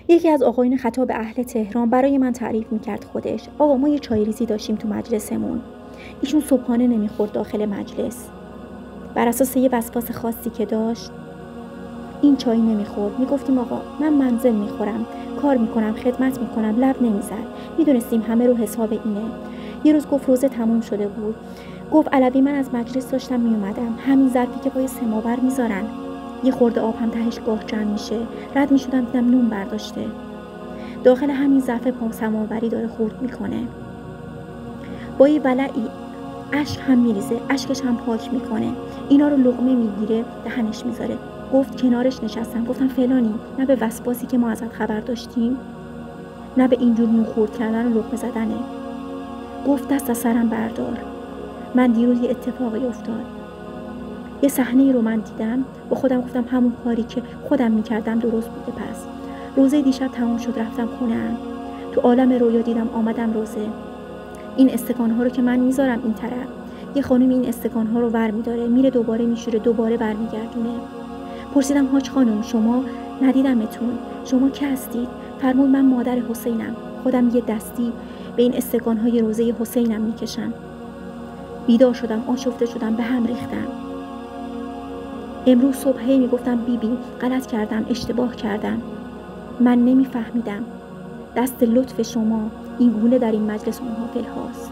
یکی از آقایون خطاب اهل تهران برای من تعریف میکرد خودش. آقا ما یه چای ریزی داشتیم تو مجلسمون. ایشون صبحانه نمیخورد داخل مجلس. بر اساس یه وسواس خاصی که داشت این چای نمیخورد. میگفتیم آقا من منزل میخورم، کار میکنم، خدمت میکنم، لب نمیزد. میدونستیم همه رو حساب اینه. یه روز گفت روزه تموم شده بود. گفت علوی من از مجلس داشتم میومدم، همین ظرفی که پای سماور میذارن، یه خورده آب هم تهش گاه جمع میشه، رد میشدم دیدم نون برداشته، داخل همین ظرف سماوری داره خورد میکنه. با یه ولعی اشک هم میریزه، اشکش هم پاک میکنه، اینا رو لقمه میگیره دهنش میذاره. گفت کنارش نشستم، گفتم فلانی، نه به وسواسی که ما ازت خبر داشتیم، نه به اینجور نون خورد کردن و لقمه زدنه. گفت دست از سرم بردار. من دیروز یه اتفاقی افتاد، یه صحنه‌ای رو من دیدم، با خودم گفتم همون کاری که خودم میکردم درست بوده. پس روزه دیشب تموم شد، رفتم خونه‌ام، تو عالم رویا دیدم آمدم روزه. این استکان‌ها رو که من میذارم این طرف، یه خانم این استکان‌ها رو ور میداره، میره دوباره میشوره، دوباره برمیگردونه. پرسیدم حاج خانم شما ندیدمتون، شما که هستید؟ فرمود من مادر حسینم، خودم یه دستی به این استکان‌های روزه حسینم میکشم. بیدار شدم، آشفته شدم، به هم ریختم. امروز صبح میگفتم بیبی غلط کردم، اشتباه کردم، من نمیفهمیدم. دست لطف شما این گونه در این مجلس محافل هاست.